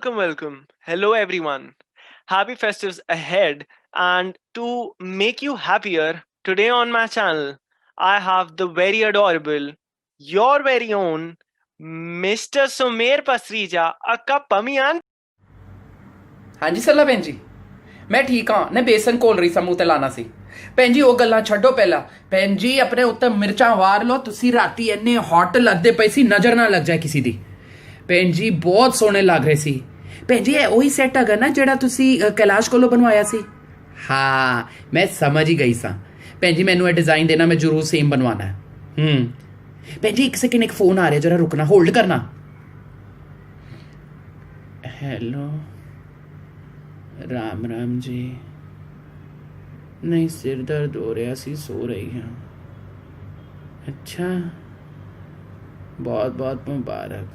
welcome. Hello, everyone. Happy festives ahead. And to make you happier, today on my channel, I have the very adorable, your very own, Mr. Sumer Pasrija, aka Pamiyan. ਹਾਂਜੀ ਸੱਲਾ ਭੈਣ ਜੀ ਮੈਂ ਠੀਕ ਹਾਂ ਨੇ ਬੇਸਨ ਘੋਲ ਰਹੀ ਸਾਂ ਮੂੰਹ ਤੇ ਲਾਣਾ ਸੀ ਭੈਣ ਜੀ ਉਹ ਗੱਲਾਂ ਛੱਡੋ ਪਹਿਲਾਂ ਭੈਣ ਜੀ ਆਪਣੇ ਉੱਤੇ ਮਿਰਚਾਂ ਵਾਰ ਲਓ ਤੁਸੀਂ ਰਾਤੀ ਇੰਨੇ ਹੌਟ ਲੱਗਦੇ ਪਏ ਸੀ ਨਜ਼ਰ ਨਾ ਲੱਗ ਜਾਏ ਕਿਸੇ ਦੀ ਭੈਣ ਜੀ ਬਹੁਤ ਸੋਹਣੇ ਲੱਗ ਰਹੇ ਸੀ ਭੈਣ ਜੀ ਇਹ ਉਹੀ ਸੈੱਟ ਹੈਗਾ ਨਾ ਜਿਹੜਾ ਤੁਸੀਂ ਕੈਲਾਸ਼ ਕੋਲੋਂ ਬਣਵਾਇਆ ਸੀ ਹਾਂ ਮੈਂ ਸਮਝ ਹੀ ਗਈ ਸਾਂ ਭੈਣ ਜੀ ਮੈਨੂੰ ਇਹ ਡਿਜ਼ਾਈਨ ਦੇਣਾ ਮੈਂ ਜ਼ਰੂਰ ਸੇਮ ਬਣਵਾਉਣਾ ਹੈ ਭੈਣ ਜੀ ਇੱਕ ਸੈਕਿੰਡ ਇੱਕ ਫੋਨ ਆ ਰਿਹਾ ਜਰਾ ਰੁਕਣਾ ਹੋਲਡ ਕਰਨਾ ਹੈਲੋ राम राम जी नहीं सिर दर्द हो रहा सी सो रही हाँ अच्छा बहुत बहुत मुबारक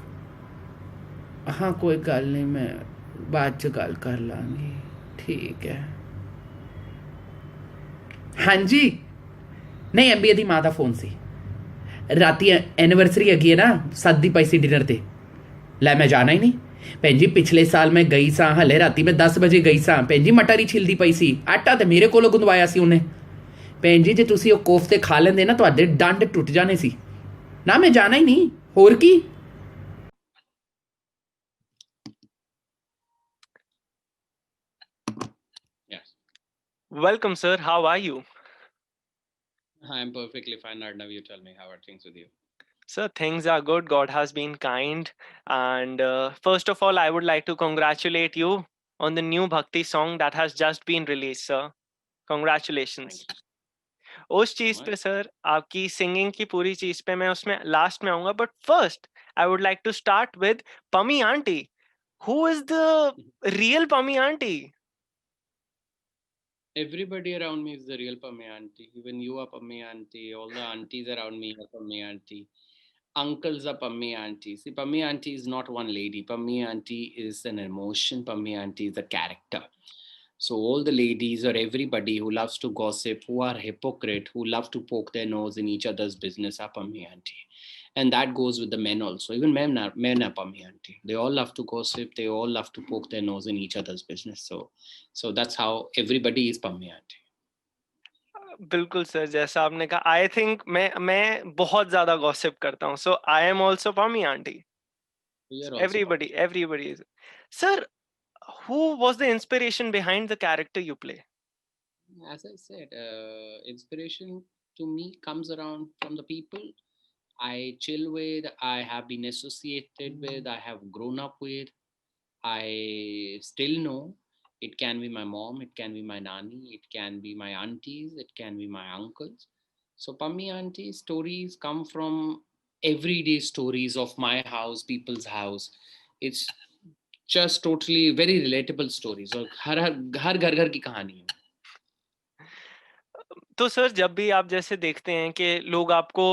हाँ कोई गल नहीं मैं बाद च गल कर लांगी ठीक है हाँ जी नहीं एमबीए दी माँ का फोन सी राती एनिवर्सरी हैगी है ना सददी पई सी डिनर ते लै मैं जाना ही नहीं ਭੈਣ ਜੀ ਪਿਛਲੇ ਸਾਲ ਮੈਂ ਗਈ ਸਾਂ ਹਲੇ ਰਾਤੀ ਮੈਂ 10 ਵਜੇ ਗਈ ਸਾਂ ਭੈਣ ਜੀ ਮਟਰ ਹੀ ਛਿਲਦੀ ਪਈ ਸੀ ਆਟਾ ਤੇ ਮੇਰੇ ਕੋਲੋਂ ਗੁੰਦਵਾਇਆ ਸੀ ਉਹਨੇ ਭੈਣ ਜੀ ਜੇ ਤੁਸੀਂ ਉਹ ਕੋਫਤੇ ਖਾ ਲੈਂਦੇ ਨਾ ਤੁਹਾਡੇ ਡੰਡ ਟੁੱਟ ਜਾਣੇ ਸੀ ਨਾ ਮੈਂ ਜਾਣਾ ਹੀ ਨਹੀਂ ਹੋਰ ਕੀ Yes, Welcome, sir. How are you? I'm perfectly fine. Arnav, you tell me how are things with you? Sir, things are good. God has been kind. And first of all, I would like to congratulate you on the new Bhakti song that has just been released, sir. Congratulations. Thank you उस so चीज पे much. Sir आपकी singing की पूरी चीज पे मैं उसमें लास्ट में आऊंगा but first I would like to start with Pammi aunty who is the real Pammi aunty Everybody around me is the real Pammi auntie. Even you are Pammi auntie. All the aunties around me are Pammi auntie. Uncles are Pammi auntie. See, Pammi auntie is not one lady. Pammi auntie is an emotion. Pammi auntie is a character. So all the ladies or everybody who loves to gossip, who are hypocrite, who love to poke their nose in each other's business are Pammi auntie. And that goes with the men also. Even men are Pammi auntie. They all love to gossip. They all love to poke their nose in each other's business. So that's how everybody is Pammi auntie. बिल्कुल sir जैसा आपने कहा I think मैं बहुत ज्यादा gossip करता हूँ so I am also Pammi aunty You're also everybody Pammi. everybody is sir who was the inspiration behind the character you play As I said, inspiration to me comes around from the people I chill with, I have been associated with, I have grown up with. I still know it can be my mom, it can be my nanny, it can be my aunties, it can be my uncles. So, Pammi auntie stories come from everyday stories of my house, people's house. It's just totally very relatable stories. और हर घर घर की कहानी है. तो sir जब भी आप जैसे देखते हैं कि लोग आपको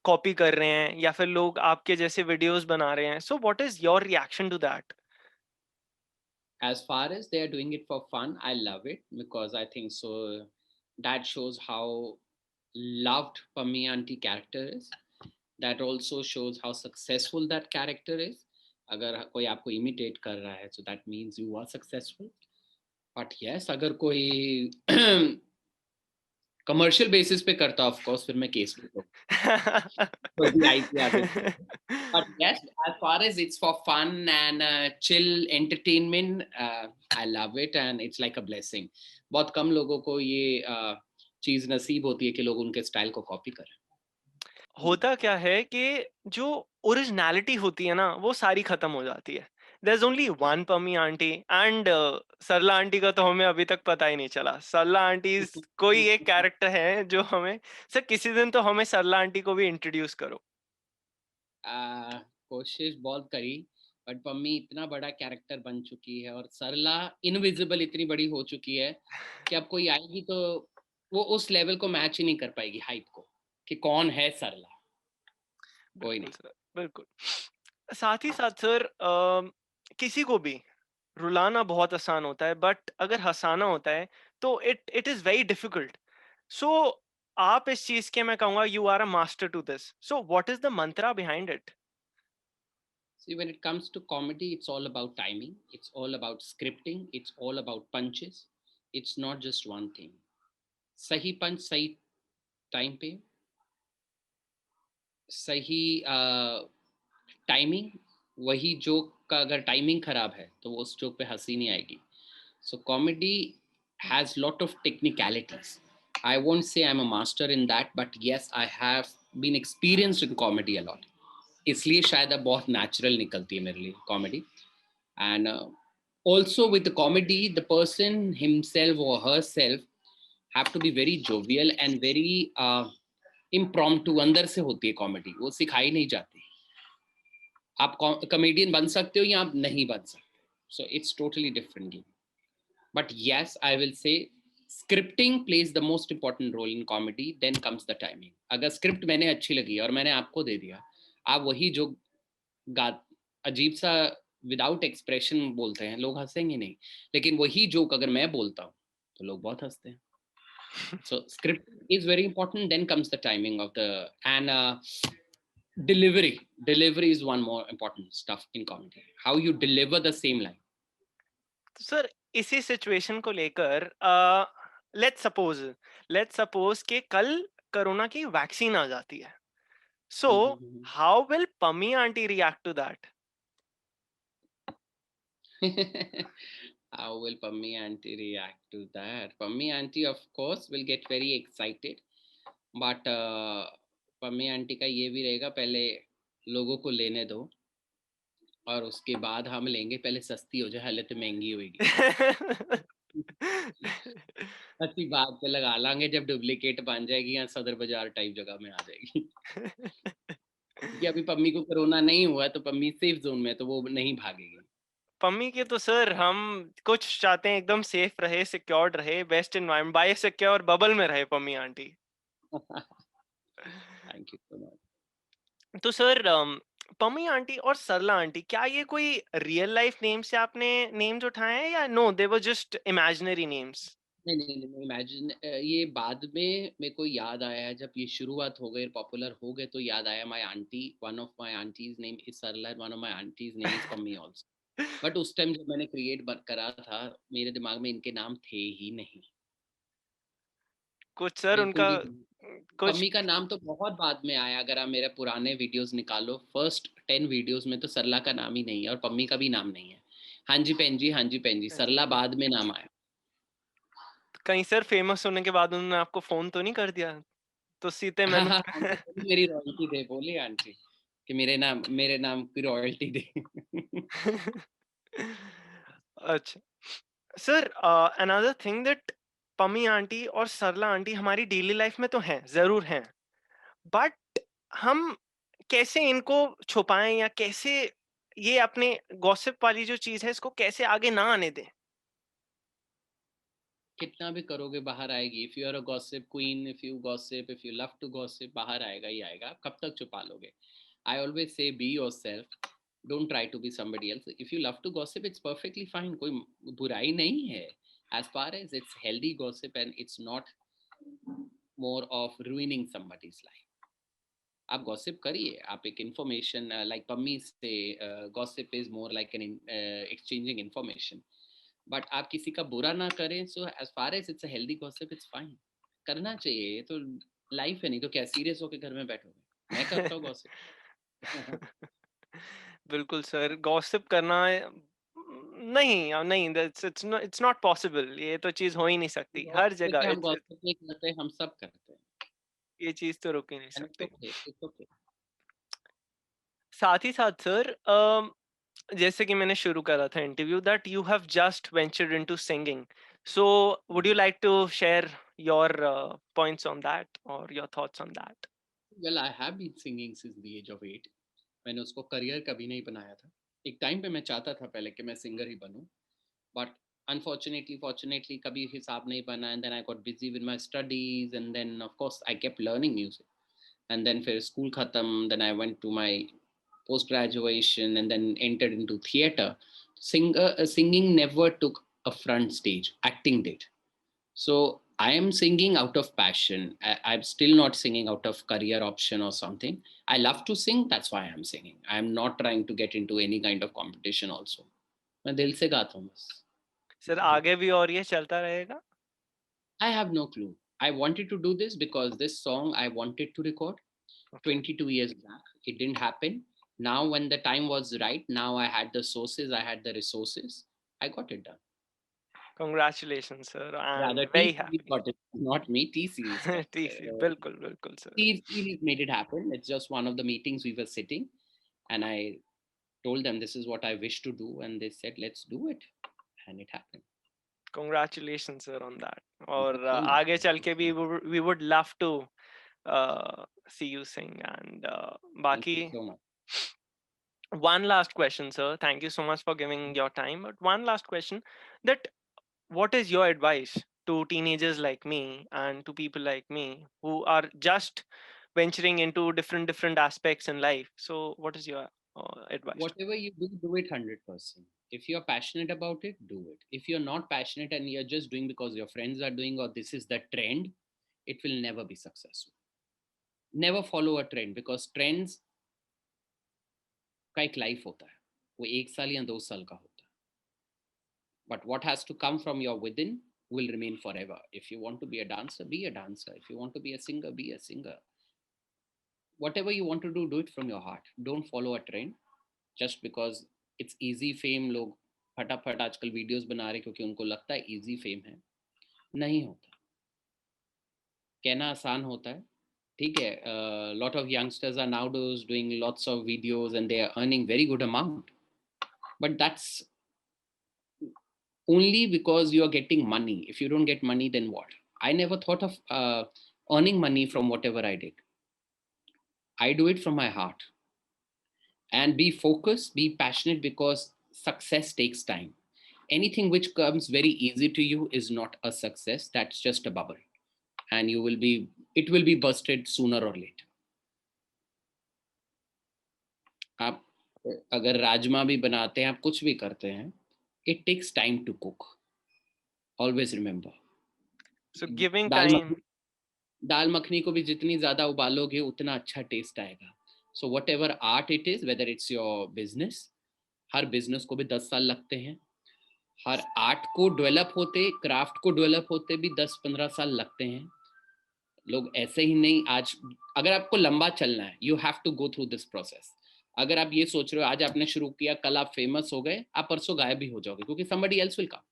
कॉपी कर रहे हैं या फिर लोग आपके जैसे वीडियोस बना रहे हैं so what is your reaction to that As far as they are doing it for fun, I love it because I think so that shows how loved Pammi auntie character is. That also shows how successful that character is. अगर कोई आपको imitate कर रहा है, so that means you are successful. But yes, अगर कोई commercial basis पे करता ऑफ कोर्स फिर मैं case But yes, as far as it's for fun and chill entertainment, I love it and it's like a blessing. बहुत कम लोगों को ये चीज नसीब होती है कि लोग उनके स्टाइल को कॉपी करें. होता क्या है कि जो ओरिजिनलिटी होती है ना वो सारी खत्म हो जाती है there is only one Pammi aunty and Sarla aunty का तो हमें अभी तक पता ही नहीं चला सरला आंटी कोई एक कैरेक्टर है जो हमें सर किसी दिन तो हमें सरला आंटी को भी इंट्रोड्यूस करो कोशिश बहुत करी बट पम्मी इतना बड़ा कैरेक्टर बन चुकी है और सरला इनविजिबल इतनी बड़ी हो चुकी है कि अब कोई आएगी तो वो उस लेवल को मैच ही नहीं कर पाएगी हाइप को कि कौन है सरला. कोई नहीं. सर बिल्कुल साथ ही साथ सर किसी को भी रुलाना बहुत आसान होता है बट अगर हंसाना होता है तो it is very difficult so आप इस चीज के मैं कहूंगा you are a master to this so what is the mantra behind it See, when it comes to comedy, it's all about timing, it's all about scripting, it's all about punches. It's not just one thing. सही पंच सही time पे, सही timing, वही joke का अगर timing खराब है तो वो उस जोक पे हंसी नहीं आएगी. So comedy has lot of technicalities. I won't say I'm a master in that, but yes, I have been experienced in comedy a lot. इसलिए शायद अब बहुत natural निकलती है मेरे लिए comedy. And also with the comedy, the person himself or herself have to be very jovial and very impromptu. अंदर से होती है comedy, वो सिखाई नहीं जाती. आप comedian बन सकते हो या आप नहीं बन सकते. So it's totally different game. But yes, I will say scripting plays the most important role in comedy. Then comes the timing. अगर script मैंने अच्छी लगी और मैंने आपको दे दिया, आप वही जो गा अजीब सा विदाउट एक्सप्रेशन बोलते हैं, लोग हंसेंगे नहीं. लेकिन वही जोक अगर मैं बोलता हूँ तो लोग बहुत हंसते हैं. So script is very important. Then comes the timing of the and delivery. Delivery is one more important stuff in comedy. How you deliver the same line. तो सर इसी सिचुएशन को लेकर लेट्स सपोज कि कल corona की vaccine आ जाती है. So how will Pammi aunty react to that? How will Pammi auntie react to that? Pammi auntie, of course, will get very excited. But Pammi auntie का ये भी रहेगा, पहले लोगों को लेने दो और उसके बाद हम लेंगे. पहले सस्ती हो जाए, हालत महंगी होगी. अच्छी बात पे लगा लांगे, जब डुप्लीकेट बन जाएगी या सदर बाजार टाइप जगह में आ जाएगी. क्योंकि अभी पम्मी को कोरोना नहीं हुआ तो पम्मी सेफ जोन में है, तो वो नहीं भागेगी. पम्मी के तो सर हम कुछ चाहते हैं एकदम सेफ रहे, सिक्योर्ड रहे, best environment, by secure bubble में रहे Pammi aunty. Thank you so much. तो सर पम्मी आंटी और सरला आंटी, क्या ये कोई रियल लाइफ नेम से आपने नेम्स उठाए हैं या no they were just imaginary names? नहीं नहीं नहीं, इमेजिन ये बाद में मेरे को याद आया है, जब ये शुरुआत हो गई, पॉपुलर हो गए, तो याद आया my aunty, one of my aunties name is Sarla, one of my aunties name is Pammi also. But उस टाइम जब मैंने क्रिएट करा था, मेरे दिमाग में इनके नाम थे ही नहीं. कुछ सर बिल्कुल उनका भी. कुछ पम्मी का नाम तो बहुत बाद में आया. अगर आप मेरे पुराने वीडियोस निकालो, फर्स्ट 10 वीडियोस में तो सरला का नाम ही नहीं है और पम्मी का भी नाम नहीं है. हाँ जी पेंजी, हाँ जी पेंजी, सरला बाद में नाम आया. कहीं सर फेमस होने के बाद उन्होंने आपको फोन तो नहीं कर दिया तो सीते हाँ मैनू? हाँ हाँ, बोली मेरी रॉयल्टी दे, बोली आंटी कि मेरे नाम की रॉयल्टी दे. अच्छा sir, another thing that Pammi aunty और सरला आंटी हमारी डेली लाइफ में तो हैं, जरूर हैं, बट हम कैसे इनको छुपाएं या कैसे ये अपने गॉसिप वाली जो चीज है इसको कैसे आगे ना आने दें? कितना भी करोगे बाहर आएगी. If you are a gossip queen, if you gossip, if you love to gossip, बाहर आएगा ही आएगा. कब तक छुपा लोगे? I always say be yourself, don't try to be somebody else. If you love to gossip, it's perfectly fine, कोई बुराई नहीं है. as far as it's healthy gossip and it's not more of ruining somebody's life. आप gossip करिए, आप एक information like Pammi से, gossip is more like an exchanging information. But आप किसी का बुरा ना करें. So as far as it's a healthy gossip, it's fine, करना चाहिए. ये तो लाइफ है, नहीं तो क्या सीरियस होकर घर में बैठोगे? मैं करता हूँ गॉसिप. बिल्कुल सर, गॉसिप करना नहीं नहीं, इट्स नॉट पॉसिबल, ये तो चीज हो ही नहीं सकती हर जगह. हम गॉसिप नहीं करते, हम सब करते हैं. ये चीज तो रुक ही नहीं एंड इट्स सकती. Okay, it's okay. साथ ही साथ सर, जैसे कि मैंने शुरू करा था interview that you have just ventured into singing, so would you like to share your points on that और your thoughts on that? Well, I have been singing since the age of 8. मैंने उसको career कभी नहीं बनाया था. एक time पे मैं चाहता था पहले कि मैं सिंगर ही बनूं, but unfortunately fortunately kabhi hisab nahi bana. And then I got busy with my studies, and then of course I kept learning music. And then fir school khatam, then I went to my post graduation and then entered into theater. Singing never took a front stage, acting did. So I am singing out of passion. I'm still not singing out of career option or something. I love to sing. That's why I'm singing. I'm not trying to get into any kind of competition also. मैं दिल से गाता हूँ बस. Sir आगे भी और ये चलता रहेगा? I have no clue. I wanted to do this because this song I wanted to record Okay. 22 years back. It didn't happen. Now, when the time was right, now I had the sources, I had the resources. I got it done. Congratulations, sir. I'm Rather, very T series happy. got it, not me. T series got TC, it. बिल्कुल बिल्कुल sir. T series made it happen. It's just one of the meetings we were sitting, and I told them this is what I wish to do, and they said let's do it, and it happened. Congratulations, sir, on that. Thank और you so much. आगे चल के भी we would love to see you sing and Thank बाकी you so much. one last question, sir. Thank you so much for giving your time. But one last question: that what is your advice to teenagers like me and to people like me who are just venturing into different aspects in life? So, what is your advice? Whatever you do it 100%. If you're passionate about it, do it. If you're not passionate and you're just doing because your friends are doing or this is the trend, it will never be successful. Never follow a trend because trends का एक life होता है, वो 1 साल या 2 साल का होता है. But what has to come from your within will remain forever. If you want to be a dancer, be a dancer. If you want to be a singer, be a singer. Whatever you want to do it from your heart. Don't follow a trend just because it's easy fame. लोग फटाफट आजकल videos बना रहे क्योंकि उनको लगता है easy fame है. नहीं होता. कहना आसान होता है. ठीक है, lot of youngsters are nowadays doing lots of videos and they are earning very good amount, but that's only because you are getting money. If you don't get money, then what? I never thought of earning money from whatever I did. I do it from my heart. And be focused, be passionate, because success takes time. Anything which comes very easy to you is not a success. That's just a bubble, and it will be busted sooner or later. आप अगर राजमा भी बनाते हैं, आप कुछ भी करते हैं, it takes time to cook. Always remember. So, giving dal time. Makhani दाल मखनी को भी जितनी ज़्यादा उबालोगे उतना अच्छा टेस्ट आएगा. So whatever art it is, whether it's your business, her business को भी 10 साल लगते हैं. हर आर्ट को डेवलप होते, क्राफ्ट को डेवलप होते भी 10-15 साल लगते हैं. लोग ऐसे ही नहीं. आज अगर आपको लंबा चलना है, you have to go through this process. अगर आप ये सोच रहे हो आज आपने शुरू किया, कल आप फेमस हो गए, आप परसों गायब भी हो जाओगे क्योंकि somebody else will come.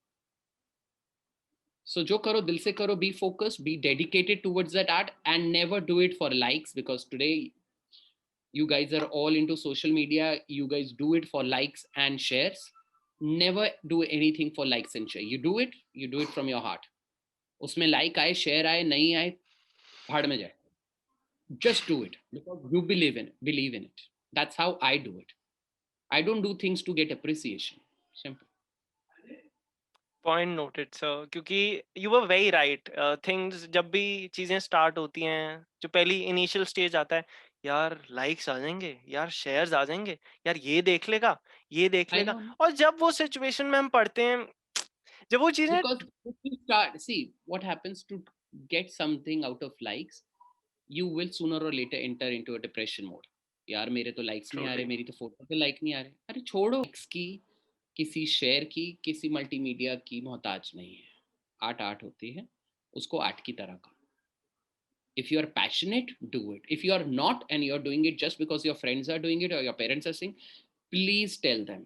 So जो करो दिल से करो, be focused, be dedicated towards that art, and never do it for likes, because today you guys are all into social media. You guys do it for likes and shares. Never do anything for likes and share. You do it from your heart. उसमें like आए, share आए, नहीं आए, भाड़ में जाए. Just do it because you believe in it. That's how I do it. I don't do things to get appreciation. Simple. Point noted sir, क्योंकि you were very right. Things जब भी चीजें स्टार्ट होती हैं, जो पहली इनिशियल स्टेज आता है, यार लाइक्स आ जाएंगे, यार शेयर्स आ जाएंगे, यार ये देख लेगा, ये देख I लेगा. know. और जब वो सिचुएशन में हम पढ़ते हैं, जब वो चीजें Because if you start, see what happens to get something out of likes, you will sooner or later enter into a depression mode. यार मेरे तो likes नहीं आ रहे, Truly. मेरी तो फोटो पे like नहीं आ रहे. अरे छोड़ो, likes की, किसी शेयर की, किसी मल्टीमीडिया की मोहताज नहीं है. आर्ट आर्ट होती है, उसको आर्ट की तरह का. If you are passionate, do it. If you are not and you're doing it just because your friends are doing it or your parents are saying, please tell them,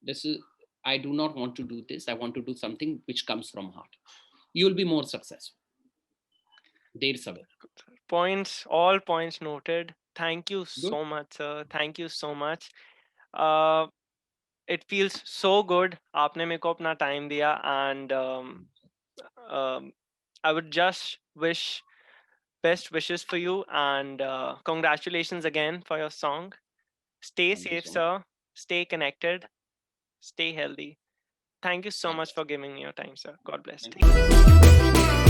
this is, I do not want to do this. I want to do something which comes from heart. You'll be more successful. देर सवेर. points, all points noted. Thank you Good. so much, sir. Thank you so much. Uh, it feels so good. आपने मेरे को अपना time दिया, and I would just wish best wishes for you, and congratulations again for your song. Stay Thank you safe, so much. sir. Stay connected. Stay healthy. Thank you so Thank much for giving me your time, sir. God bless. you.